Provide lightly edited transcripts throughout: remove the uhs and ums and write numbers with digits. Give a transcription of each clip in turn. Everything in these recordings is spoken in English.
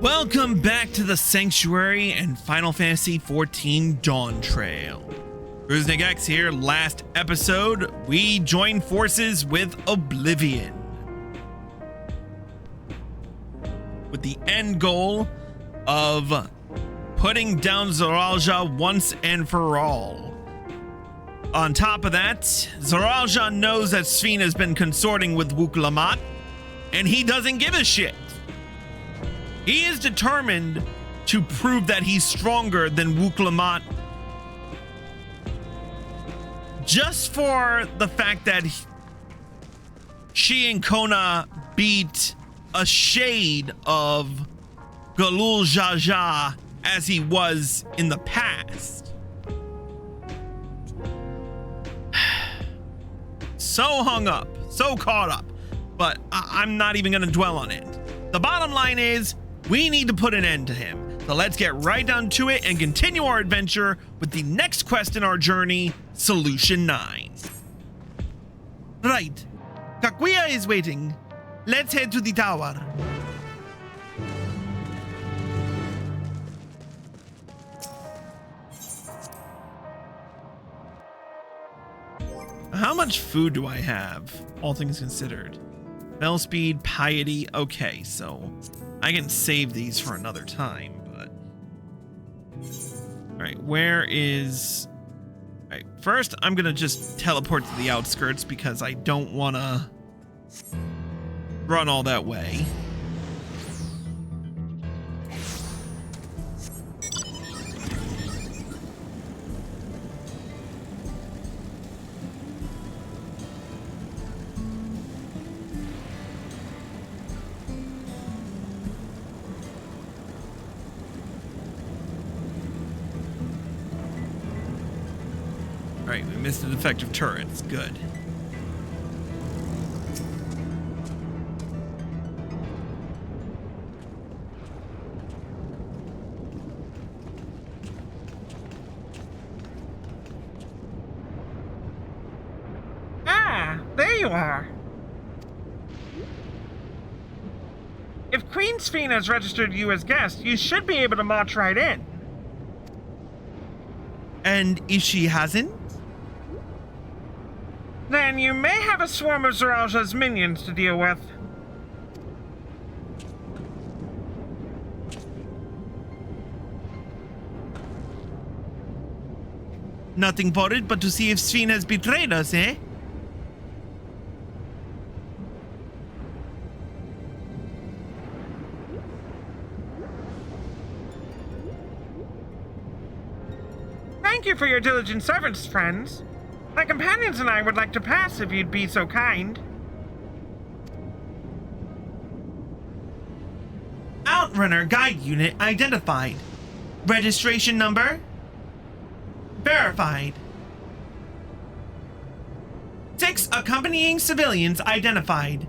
Welcome back to the Sanctuary and Final Fantasy XIV Dawntrail. Rusnik X here. Last episode, we joined forces with Oblivion, with the end goal of putting down Zoraija once and for all. On top of that, Zoraija knows that Sphene has been consorting with Wuk Lamat, and he doesn't give a shit. He is determined to prove that he's stronger than Wuk Lamat, just for the fact that she and Kona beat a shade of Galul Jaja as he was in the past. So hung up, so caught up, but I'm not even gonna dwell on it. The bottom line is, we need to put an end to him. So let's get right down to it and continue our adventure with the next quest in our journey, Solution 9. Right. Kaguya is waiting. Let's head to the tower. How much food do I have, all things considered? Spell speed, piety. Okay, so I can save these for another time, but... Alright, where is... Alright, first I'm gonna just teleport to the outskirts because I don't wanna run all that way. Alright, we missed the defective turrets. Good. Ah, there you are. If Queen Sphene has registered you as guest, you should be able to march right in. And if she hasn't? Then you may have a swarm of Zoraija's minions to deal with. Nothing for it but to see if Sphene has betrayed us, eh? Thank you for your diligent service, friends. My companions and I would like to pass if you'd be so kind. Outrunner guide unit identified. Registration number verified. 6 accompanying civilians identified.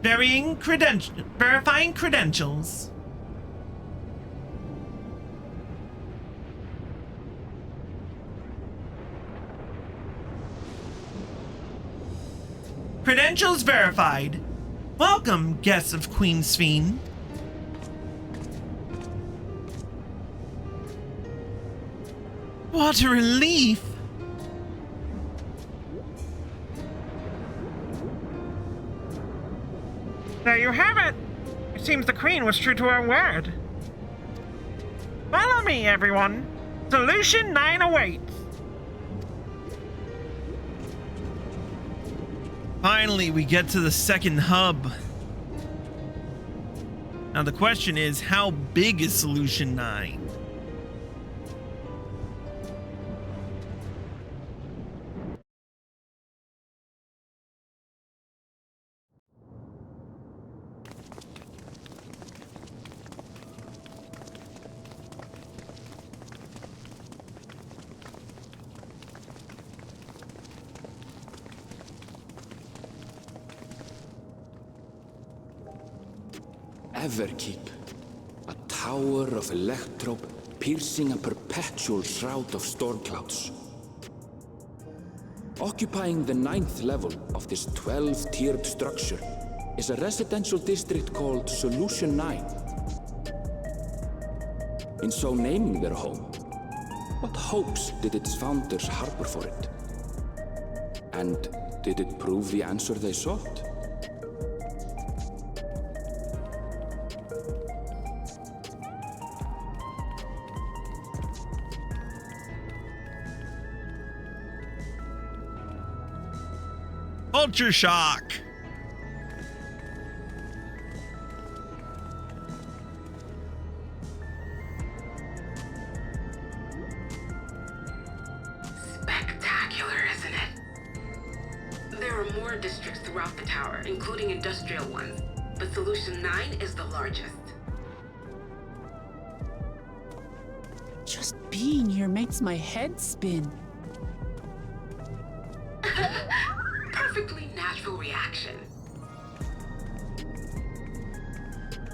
Verifying credentials. Credentials verified. Welcome, guests of Queen Sphene. What a relief! There you have it. It seems the Queen was true to her word. Follow me, everyone. Solution 9 awaits. Finally, we get to the second hub. Now the question is, how big is Solution 9? Everkeep, a tower of electrope piercing a perpetual shroud of storm clouds. Occupying the 9th level of this 12-tiered structure is a residential district called Solution 9. in so naming their home? What hopes did its founders harbor for it? And did it prove the answer they sought? Culture shock. Spectacular, isn't it? There are more districts throughout the tower, including industrial ones, but Solution 9 is the largest. Just being here makes my head spin. Perfectly natural reaction.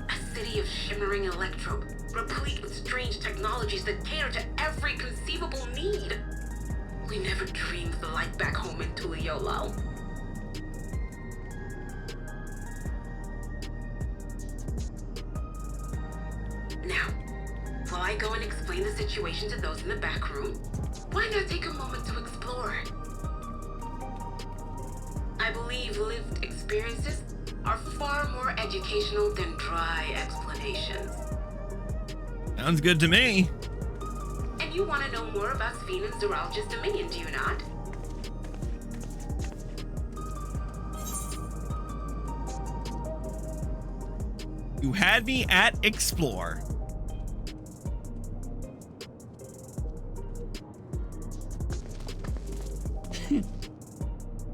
A city of shimmering electrobe, replete with strange technologies that cater to every conceivable need. We never dreamed the life back home in Tuliolo. Now, while I go and explain the situation to those in the back room, why not take a moment to explore? I believe lived experiences are far more educational than dry explanations. Sounds good to me. And you want to know more about Sphene and Zoralj's dominion, do you not? You had me at explore.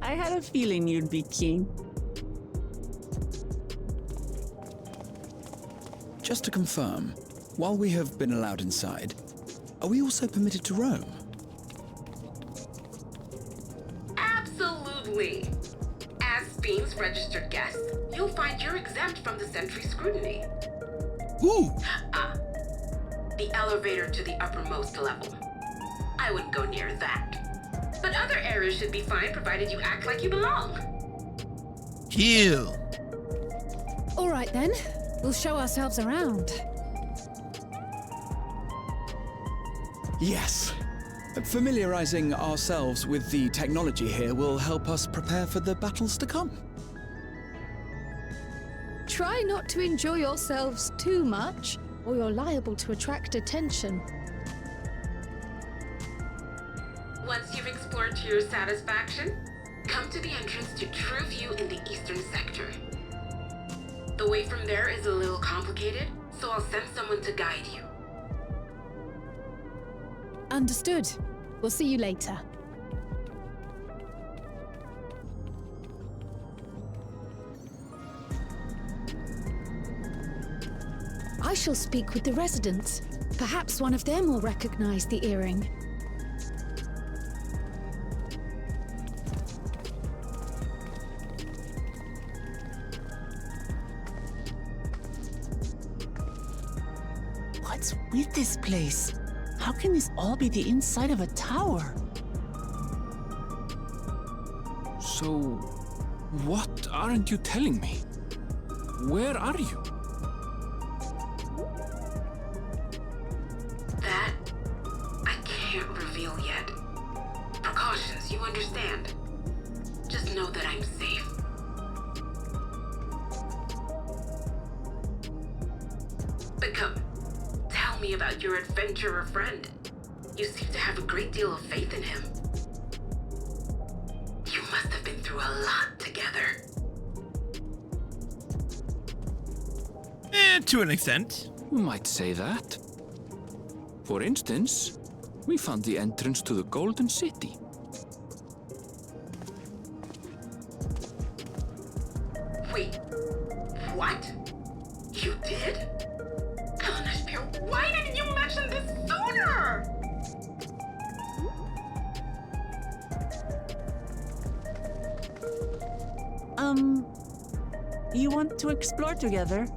I had a feeling you'd be keen. Just to confirm, while we have been allowed inside, are we also permitted to roam? Absolutely. As Sphene's registered guest, you'll find you're exempt from the sentry scrutiny. Ooh. The elevator to the uppermost level. I wouldn't go near that. But other areas should be fine, provided you act like you belong. Kill. All right then, we'll show ourselves around. Yes. Familiarizing ourselves with the technology here will help us prepare for the battles to come. Try not to enjoy yourselves too much, or you're liable to attract attention. Once you've explored to your satisfaction, come to the entrance to True View in the eastern sector. The way from there is a little complicated, so I'll send someone to guide you. Understood. We'll see you later. I shall speak with the residents. Perhaps one of them will recognize the earring. What's with this place? How can this all be the inside of a tower? So, what aren't you telling me? Where are you? That, I can't reveal yet. Precautions, you understand. Just know that I'm safe. But come, tell me about your adventurer friend. You seem to have a great deal of faith in him. You must have been through a lot together. To an extent. You might say that. For instance, we found the entrance to the Golden City. Wait, what? You did? Eleanor, why didn't you mention this sooner? You want to explore together?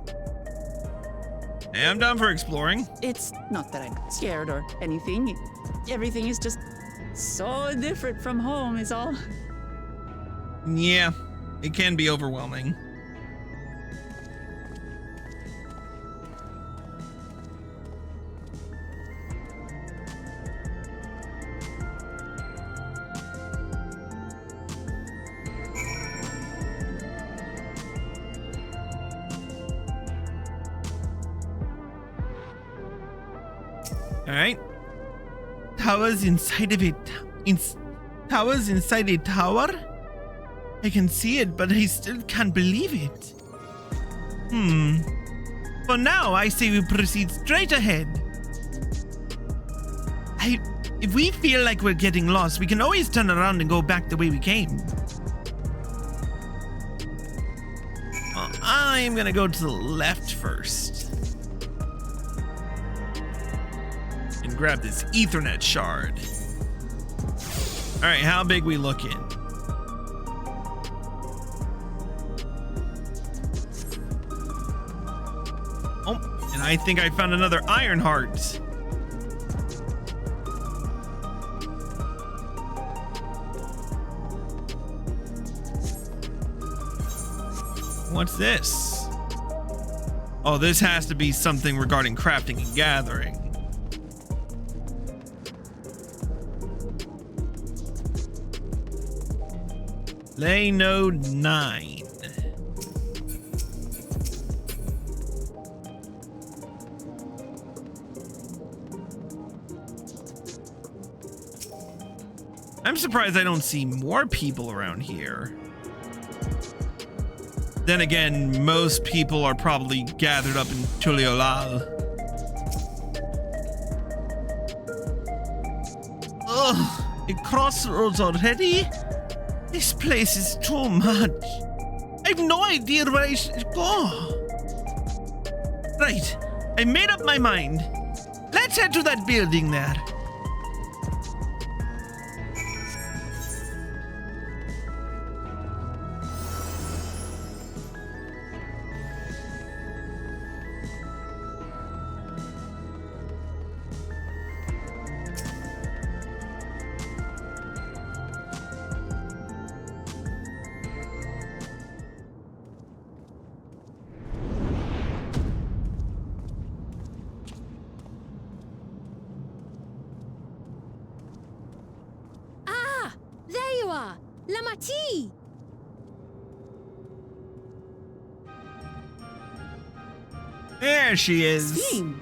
Hey, I'm down for exploring. It's not that I'm scared or anything. Everything is just so different from home is all. Yeah, it can be overwhelming. All right. Towers inside of it. Towers inside a tower? I can see it, but I still can't believe it. For now, I say we proceed straight ahead. If we feel like we're getting lost, we can always turn around and go back the way we came. Well, I'm gonna go to the left first. And grab this Ethernet shard. All right, how big we looking? Oh, and I think I found another iron heart. What's this? Oh, this has to be something regarding crafting and gathering. Lay node 9. I'm surprised I don't see more people around here. Then again, most people are probably gathered up in Tuliolal. Ugh, a crossroads already? This place is too much. I have no idea where I should go. Right, I made up my mind. Let's head to that building there. Lamati! There she is. Steam.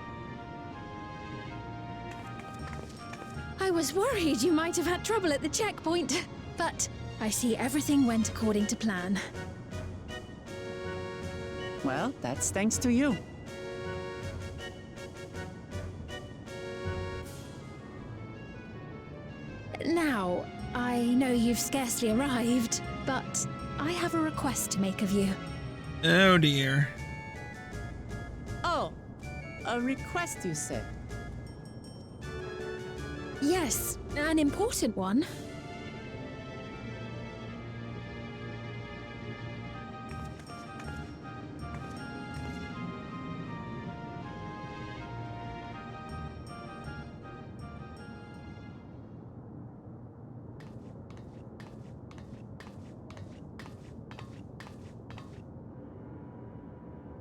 I was worried you might have had trouble at the checkpoint, but I see everything went according to plan. Well, that's thanks to you. Now, I know you've scarcely arrived, but I have a request to make of you. Oh dear. Oh, a request you said. Yes, an important one.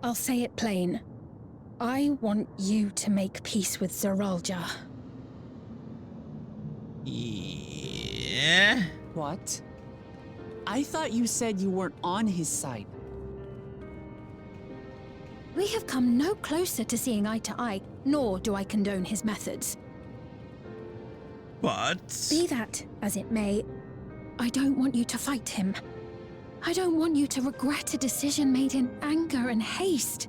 I'll say it plain. I want you to make peace with Zoralja. Yeah? What? I thought you said you weren't on his side. We have come no closer to seeing eye to eye, nor do I condone his methods. But... Be that as it may, I don't want you to fight him. I don't want you to regret a decision made in anger and haste.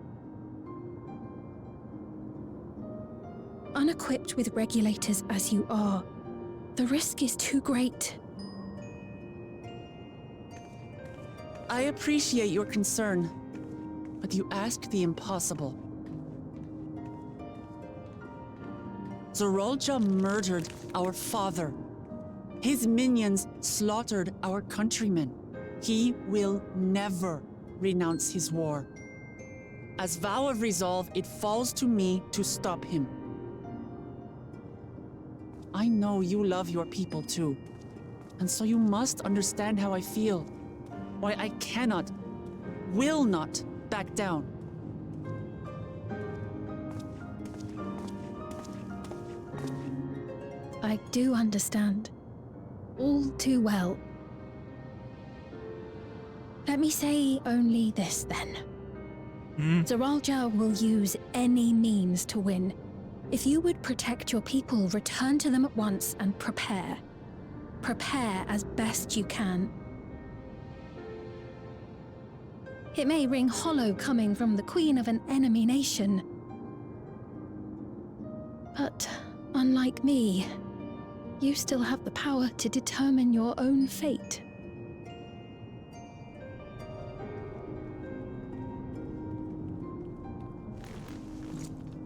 Unequipped with regulators as you are, the risk is too great. I appreciate your concern, but you asked the impossible. Zoralja murdered our father. His minions slaughtered our countrymen. He will never renounce his war. As vow of resolve, it falls to me to stop him. I know you love your people too, and so you must understand how I feel. Why I cannot, will not back down. I do understand. All too well. Let me say only this then. Zoralja will use any means to win, If you would protect your people, return to them at once and prepare. Prepare as best you can. It may ring hollow coming from the queen of an enemy nation. But unlike me, you still have the power to determine your own fate.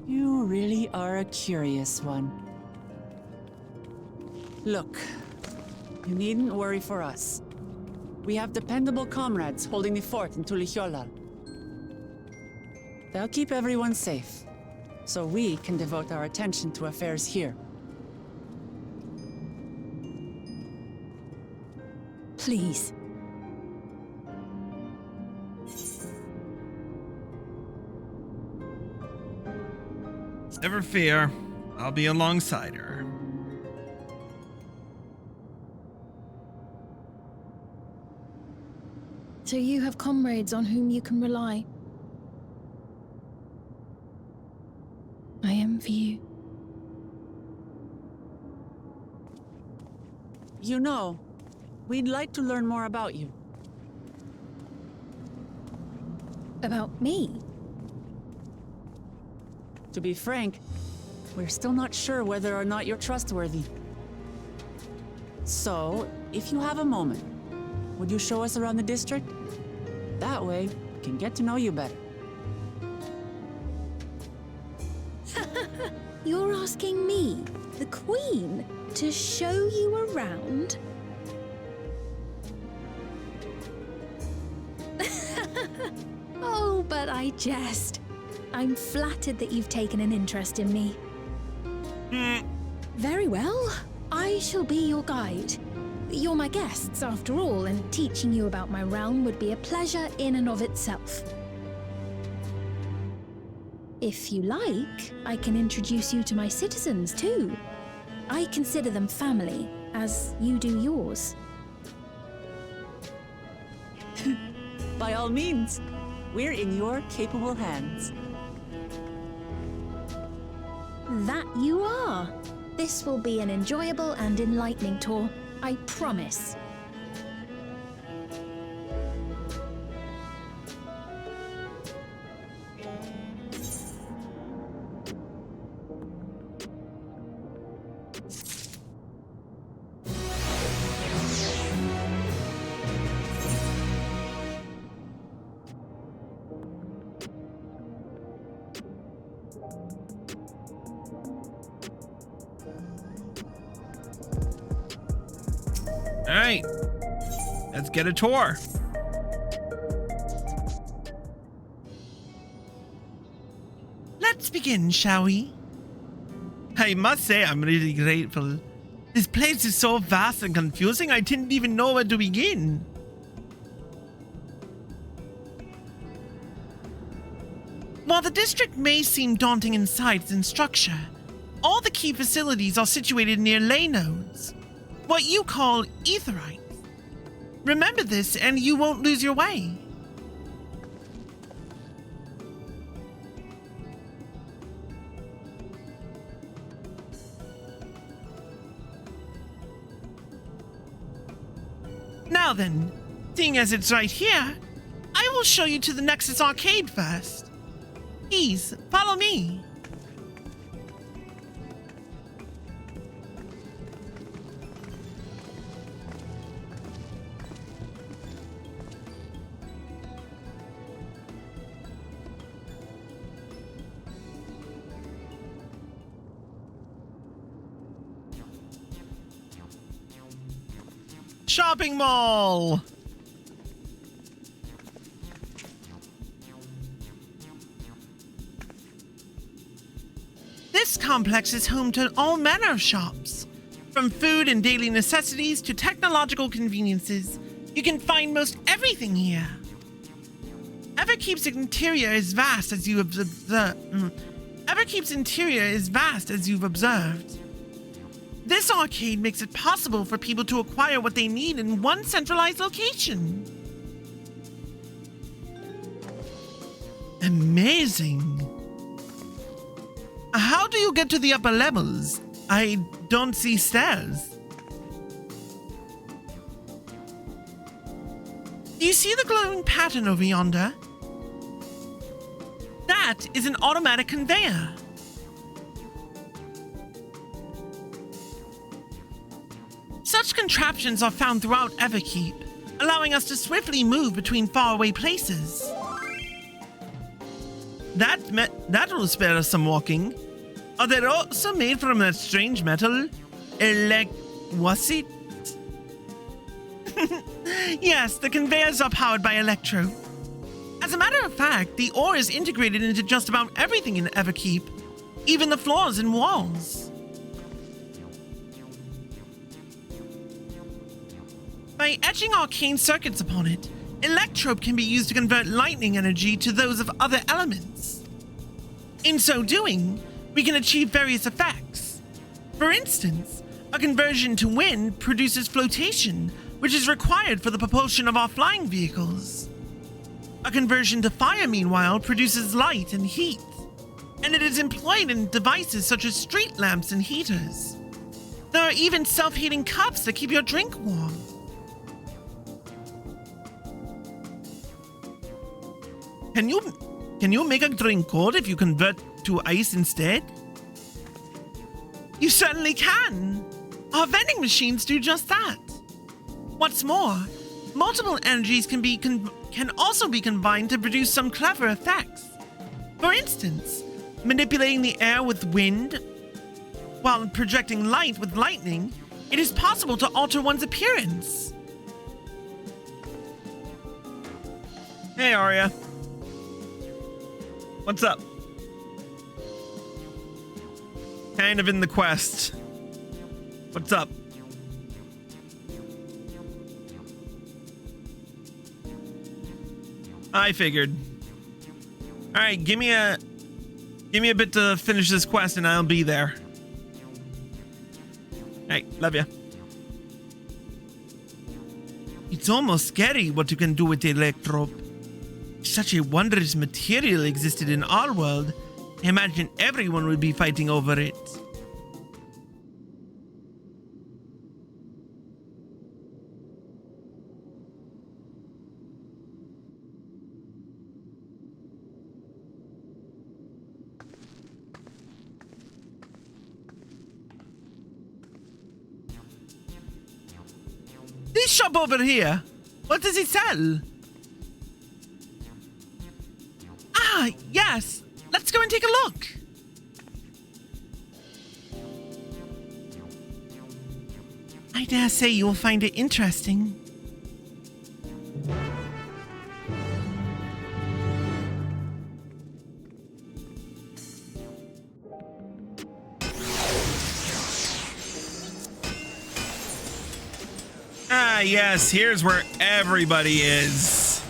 You really are a curious one. Look, you needn't worry for us. We have dependable comrades holding the fort in Tulihyolal. They'll keep everyone safe, so we can devote our attention to affairs here. Please. Never fear. I'll be alongside her. So you have comrades on whom you can rely. I envy you. You know, we'd like to learn more about you. About me? To be frank, we're still not sure whether or not you're trustworthy. So, if you have a moment, would you show us around the district? That way, we can get to know you better. You're asking me, the Queen, to show you around? Oh, but I jest. I'm flattered that you've taken an interest in me. Very well. I shall be your guide. You're my guests, after all, and teaching you about my realm would be a pleasure in and of itself. If you like, I can introduce you to my citizens, too. I consider them family, as you do yours. By all means, we're in your capable hands. That you are. This will be an enjoyable and enlightening tour, I promise. All right, let's get a tour. Let's begin, shall we? I must say, I'm really grateful. This place is so vast and confusing, I didn't even know where to begin. While the district may seem daunting in size and structure, all the key facilities are situated near ley nodes. What you call aetherites. Remember this and you won't lose your way. Now then, seeing as it's right here, I will show you to the Nexus Arcade first. Please, follow me. Shopping mall! This complex is home to all manner of shops. From food and daily necessities to technological conveniences, you can find most everything here. Everkeep's interior is vast as you've observed. This arcade makes it possible for people to acquire what they need in one centralized location. Amazing. How do you get to the upper levels? I don't see stairs. Do you see the glowing pattern over yonder? That is an automatic conveyor. Such contraptions are found throughout Everkeep, allowing us to swiftly move between faraway places. That will spare us some walking. Are they also made from that strange metal? Was it? Yes, the conveyors are powered by electro. As a matter of fact, the ore is integrated into just about everything in Everkeep, even the floors and walls. By etching arcane circuits upon it, electrope can be used to convert lightning energy to those of other elements. In so doing, we can achieve various effects. For instance, a conversion to wind produces flotation, which is required for the propulsion of our flying vehicles. A conversion to fire, meanwhile, produces light and heat, and it is employed in devices such as street lamps and heaters. There are even self-heating cups that keep your drink warm. Can you make a drink cold if you convert to ice instead? You certainly can. Our vending machines do just that. What's more, multiple energies can also be combined to produce some clever effects. For instance, manipulating the air with wind while projecting light with lightning, it is possible to alter one's appearance. Hey, Arya. What's up? Kind of in the quest. What's up? I figured. All right, give me a bit to finish this quest and I'll be there. Hey, love ya. It's almost scary what you can do with the electrope. Such a wondrous material existed in our world. I imagine everyone would be fighting over it. This shop over here, what does it sell? Ah, yes. Let's go and take a look. I dare say you will find it interesting. Ah, yes, here's where everybody is.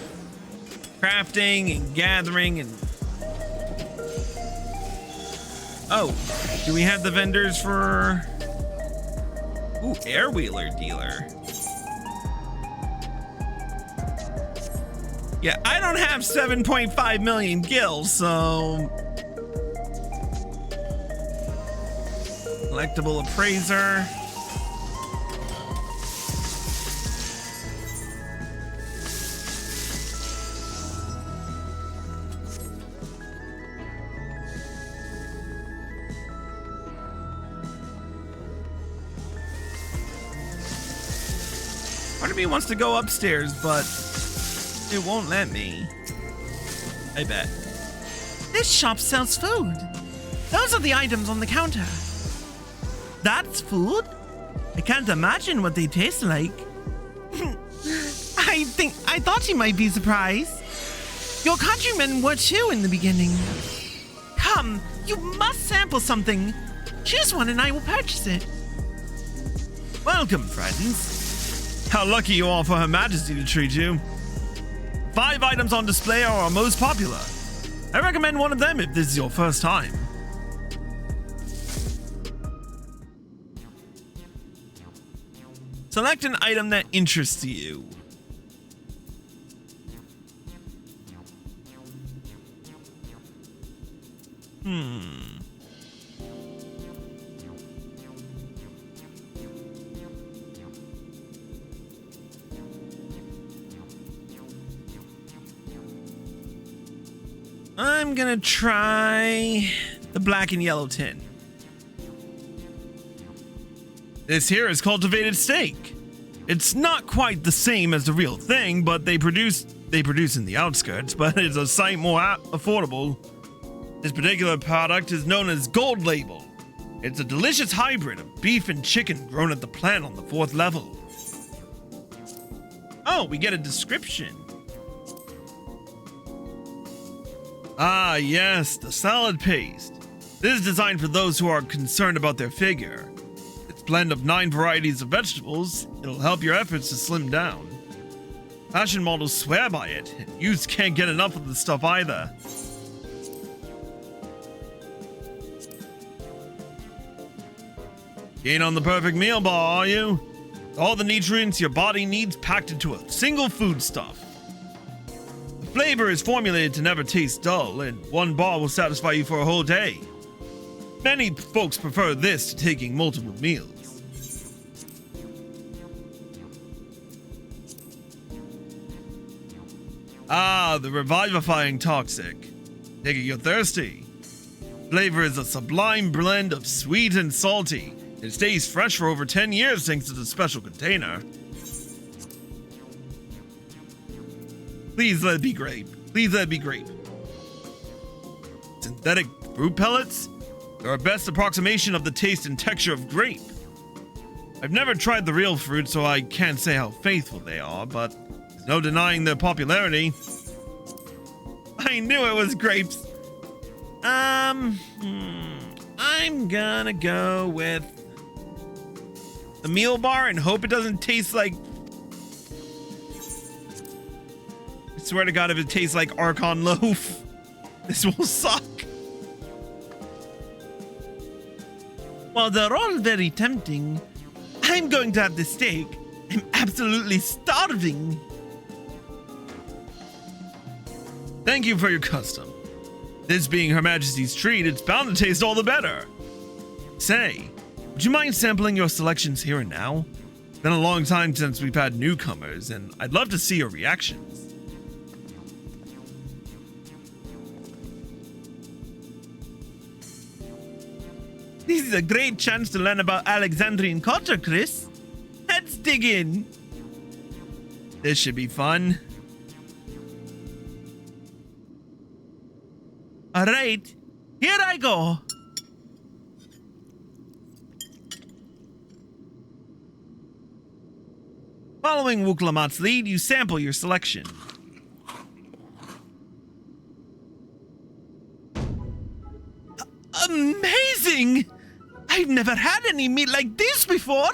Crafting and gathering and... Oh, do we have the vendors for... Ooh, airwheeler dealer. Yeah, I don't have 7.5 million gills, so... Collectible appraiser. Part of me wants to go upstairs, but it won't let me. I bet. This shop sells food. Those are the items on the counter. That's food? I can't imagine what they taste like. I thought you might be surprised. Your countrymen were too in the beginning. Come, you must sample something. Choose one and I will purchase it. Welcome, friends. How lucky you are for Her Majesty to treat you. 5 items on display are our most popular. I recommend one of them if this is your first time. Select an item that interests you. I'm gonna try the black and yellow tin. This here is cultivated steak. It's not quite the same as the real thing, but they produce in the outskirts, but it's a sight more affordable. This particular product is known as Gold Label. It's a delicious hybrid of beef and chicken grown at the plant on the 4th level. Oh, we get a description. Ah, yes, the salad paste. This is designed for those who are concerned about their figure. Its blend of 9 varieties of vegetables, it'll help your efforts to slim down. Fashion models swear by it, and youths can't get enough of the stuff either. Keen on the perfect meal bar, are you? All the nutrients your body needs packed into a single foodstuff. The flavor is formulated to never taste dull, and one bar will satisfy you for a whole day. Many folks prefer this to taking multiple meals. Ah, the revivifying toxic. Take it you're thirsty. Flavor is a sublime blend of sweet and salty. It stays fresh for over 10 years thanks to the special container. Please let it be grape. Please let it be grape. Synthetic fruit pellets? They're our best approximation of the taste and texture of grape. I've never tried the real fruit, so I can't say how faithful they are, but there's no denying their popularity. I knew it was grapes. I'm gonna go with the meal bar and hope it doesn't taste like... I swear to God, if it tastes like Archon loaf, this will suck. While they're all very tempting, I'm going to have the steak. I'm absolutely starving. Thank you for your custom. This being Her Majesty's treat, it's bound to taste all the better. Say, would you mind sampling your selections here and now? It's been a long time since we've had newcomers, and I'd love to see your reactions. This is a great chance to learn about Alexandrian culture, Chris. Let's dig in. This should be fun. All right, here I go. Following Wuk Lamat's lead, you sample your selection. Amazing! I've never had any meat like this before.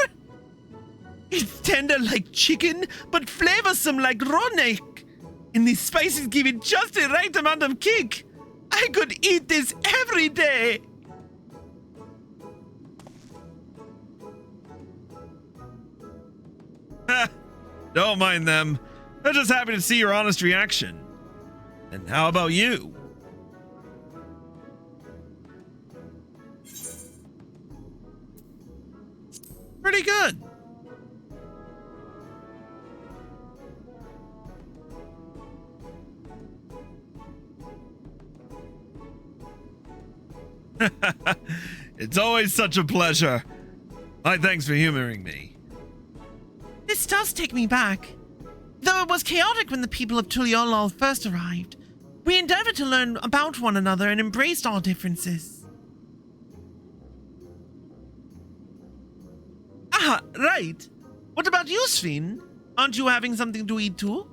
It's tender like chicken, but flavorsome like raw neck. And the spices give it just the right amount of kick. I could eat this every day. Don't mind them. They're just happy to see your honest reaction. And how about you? Pretty good. It's always such a pleasure. My thanks for humoring me. This does take me back. Though it was chaotic when the people of Tuliolol first arrived, we endeavored to learn about one another and embraced our differences. Ah, right. What about you, Sven? Aren't you having something to eat too?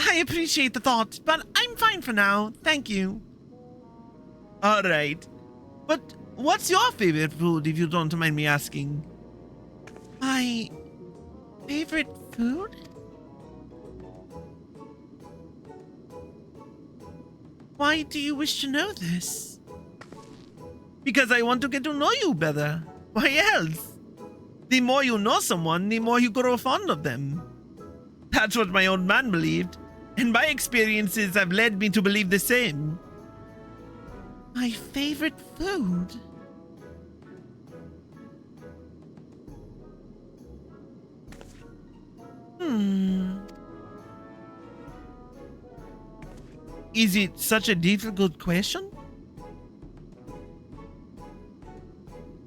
I appreciate the thought, but I'm fine for now, thank you. All right. But what's your favorite food, if you don't mind me asking? My favorite food? Why do you wish to know this? Because I want to get to know you better. Why else? The more you know someone, the more you grow fond of them. That's what my old man believed, and my experiences have led me to believe the same. My favorite food? Is it such a difficult question?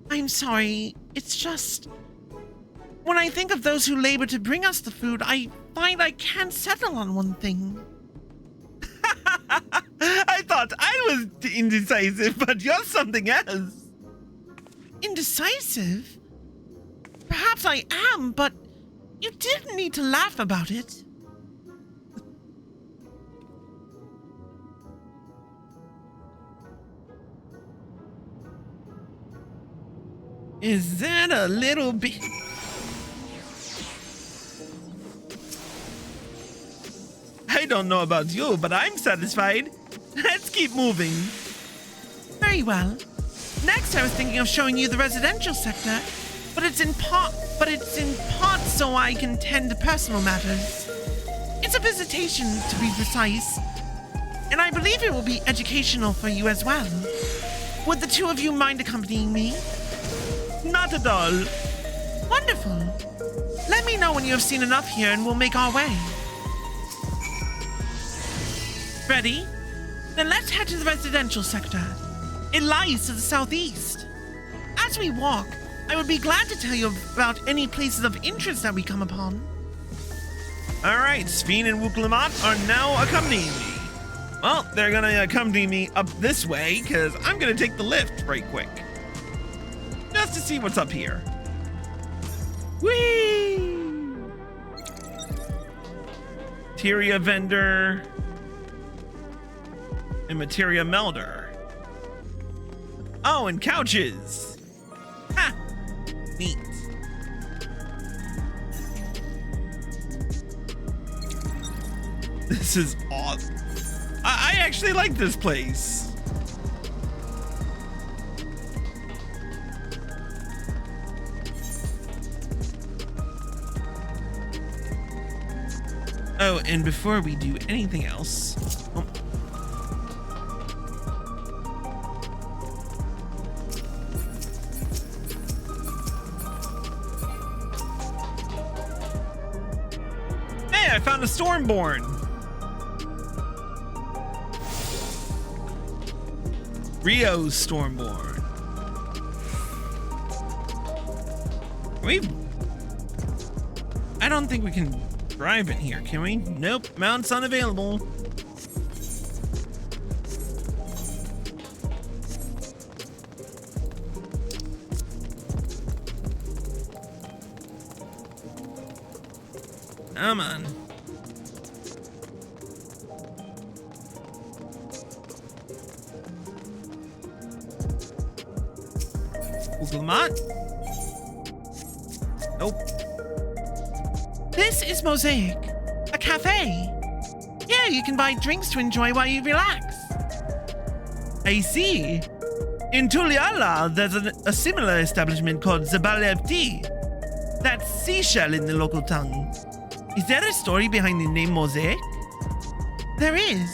I'm sorry, it's just... When I think of those who labor to bring us the food, I find I can't settle on one thing. I thought I was indecisive, but you're something else. Indecisive? Perhaps I am, but you didn't need to laugh about it. Is that a little bit... I don't know about you, but I'm satisfied. Let's keep moving. Very well. Next, I was thinking of showing you the residential sector, but it's in part so I can tend to personal matters. It's a visitation, to be precise, and I believe it will be educational for you as well. Would the two of you mind accompanying me? Not at all. Wonderful. Let me know when you have seen enough here and we'll make our way. Ready? Then let's head to the residential sector. It lies to the southeast. As we walk, I would be glad to tell you about any places of interest that we come upon. Alright, Sphene and Wuk Lamat are now accompanying me. Well, they're gonna accompany me up this way, because I'm gonna take the lift right quick. Just to see what's up here. Whee! Materia vendor. And materia melder. Oh, and couches. Ha! Neat. This is awesome. I actually like this place. Oh, and before we do anything else... Oh. Hey, I found a Stormborn! Rio's Stormborn. I don't think we can drive it here, can we? Nope, mount's unavailable. Come on. Wuk Lamat? Nope. This is Mosaic, a cafe. Here you can buy drinks to enjoy while you relax. I see. In Tuliala, there's a similar establishment called Zabalevti. That's seashell in the local tongue. Is there a story behind the name Mosaic? There is.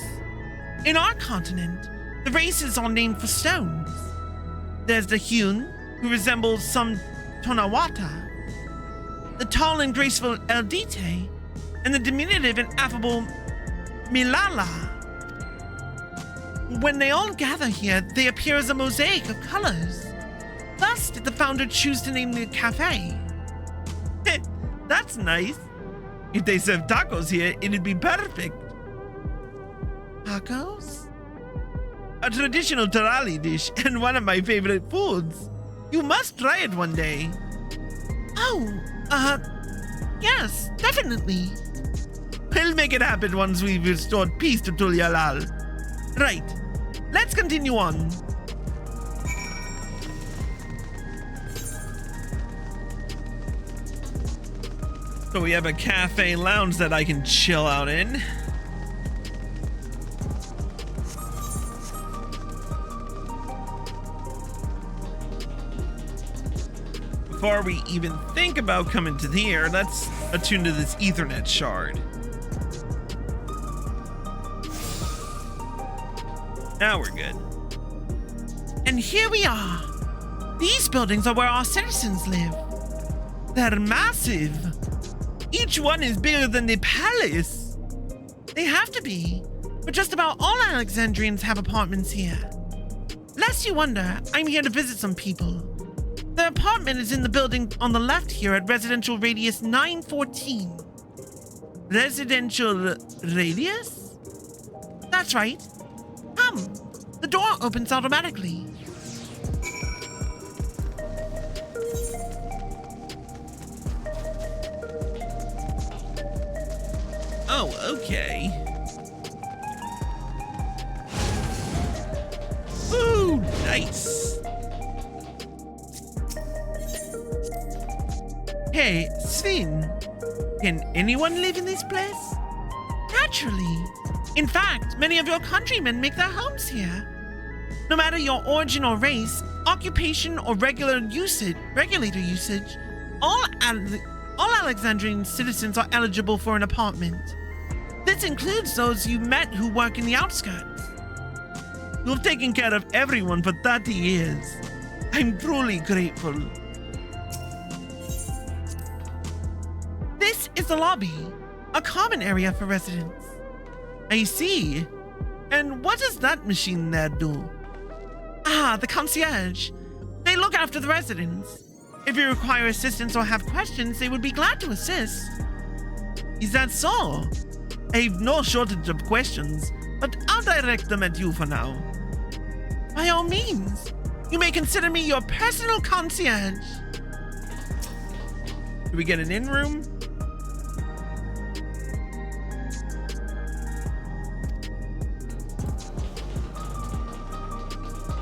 In our continent, the races are named for stones. There's the hewn, who resembles some Tonawata, the tall and graceful Eldite, and the diminutive and affable Milala. When they all gather here, they appear as a mosaic of colors. Thus did the founder choose to name the cafe. That's nice. If they serve tacos here, it'd be perfect. Tacos? A traditional Tarali dish and one of my favorite foods. You must try it one day. Oh, yes, definitely. We'll make it happen once we've restored peace to Tulialal. Right, let's continue on. So we have a cafe lounge that I can chill out in. Before we even think about coming to here, let's attune to this Ethernet shard. Now we're good. And here we are. These buildings are where our citizens live. They're massive. Each one is bigger than the palace. They have to be. but just about all Alexandrians have apartments here. Lest you wonder, I'm here to visit some people. The apartment is in the building on the left here at Residential Radius 914. Residential Radius? That's right. Come, the door opens automatically. Oh, okay. Ooh, nice. Hey, Sven, can anyone live in this place? Naturally. In fact, many of your countrymen make their homes here. No matter your origin or race, occupation or regulator usage, all Alexandrian citizens are eligible for an apartment. This includes those you met who work in the outskirts. You've taken care of everyone for 30 years. I'm truly grateful. This is the lobby, a common area for residents. I see. And what does that machine there do? Ah, the concierge. They look after the residents. If you require assistance or have questions, they would be glad to assist. Is that so? I've no shortage of questions, but I'll direct them at you for now. By all means, you may consider me your personal concierge. Do we get an in-room?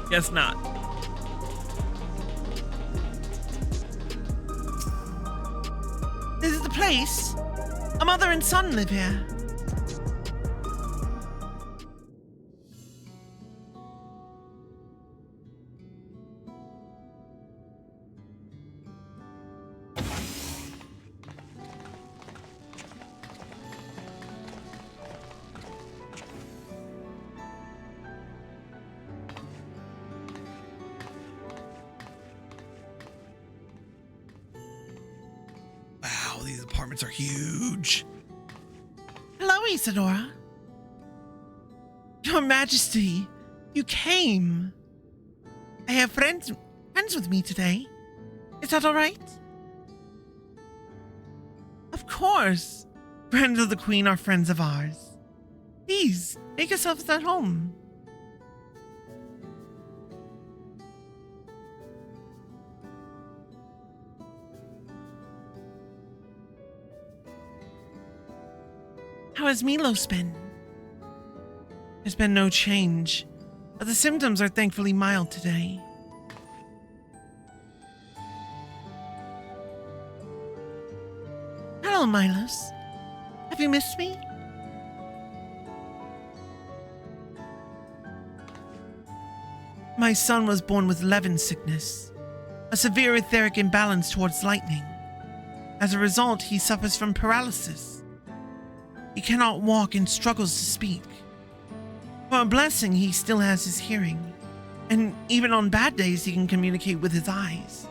Guess not. This is the place. A mother and son live here. Wow, these apartments are huge. Hello, Isadora. Your Majesty, you came. I have friends with me today. Is that all right? Of course. Friends of the Queen are friends of ours. Please, make yourselves at home. How has Milos been? There's been no change, but the symptoms are thankfully mild today. Hello, Milos. Have you missed me? My son was born with Levin sickness, a severe etheric imbalance towards lightning. As a result, he suffers from paralysis. He cannot walk and struggles to speak. For a blessing, he still has his hearing, and even on bad days, he can communicate with his eyes.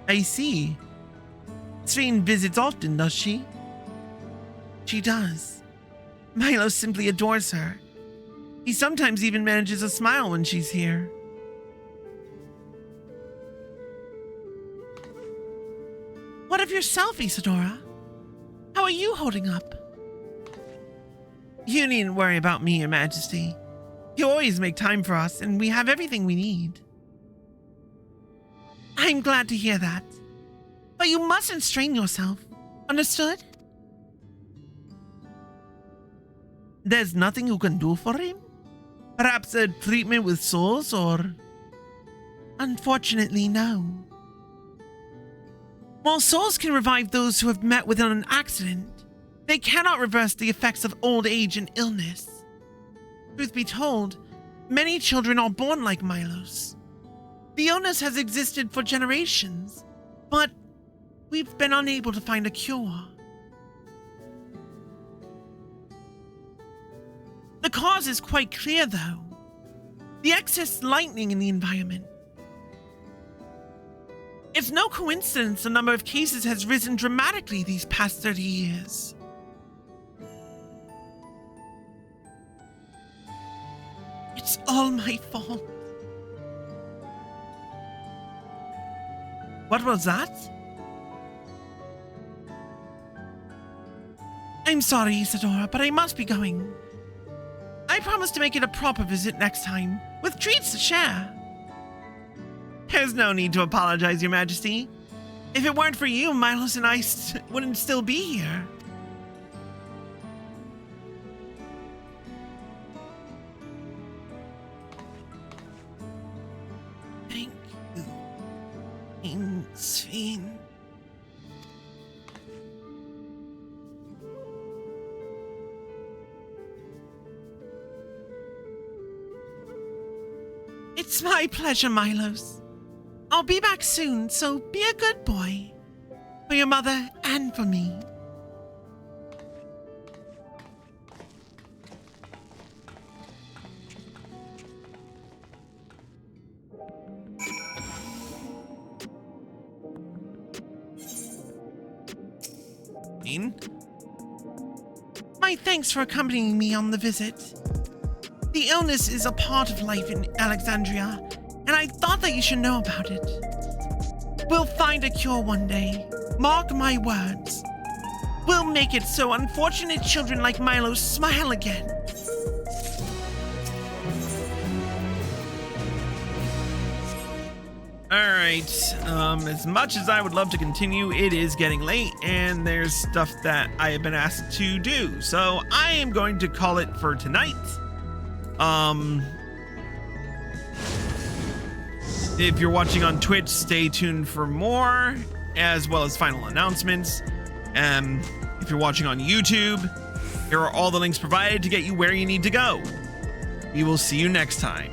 I see. Sven visits often, does she? She does. Milo simply adores her. He sometimes even manages a smile when she's here. What of yourself, Isadora? How are you holding up? You needn't worry about me, Your Majesty. You always make time for us, and we have everything we need. I'm glad to hear that. But you mustn't strain yourself. Understood? There's nothing you can do for him? Perhaps a treatment with souls or... Unfortunately, no. While souls can revive those who have met with an accident, they cannot reverse the effects of old age and illness. Truth be told, many children are born like Milos. The illness has existed for generations, but we've been unable to find a cure. The cause is quite clear, though. The excess lightning in the environment. It's no coincidence the number of cases has risen dramatically these past 30 years. It's all my fault. What was that? I'm sorry, Isadora, but I must be going. I promise to make it a proper visit next time, with treats to share. There's no need to apologize, Your Majesty. If it weren't for you, Milos and I wouldn't still be here. Thank you, Queen Sphene. It's my pleasure, Milos. I'll be back soon, so be a good boy. For your mother and for me. My thanks for accompanying me on the visit. The illness is a part of life in Alexandria, and I thought that you should know about it. We'll find a cure one day. Mark my words. We'll make it so unfortunate children like Milo smile again. Alright, as much as I would love to continue, it is getting late and there's stuff that I have been asked to do. So I am going to call it for tonight. If you're watching on Twitch, stay tuned for more, as well as final announcements. If you're watching on YouTube, here are all the links provided to get you where you need to go. We will see you next time.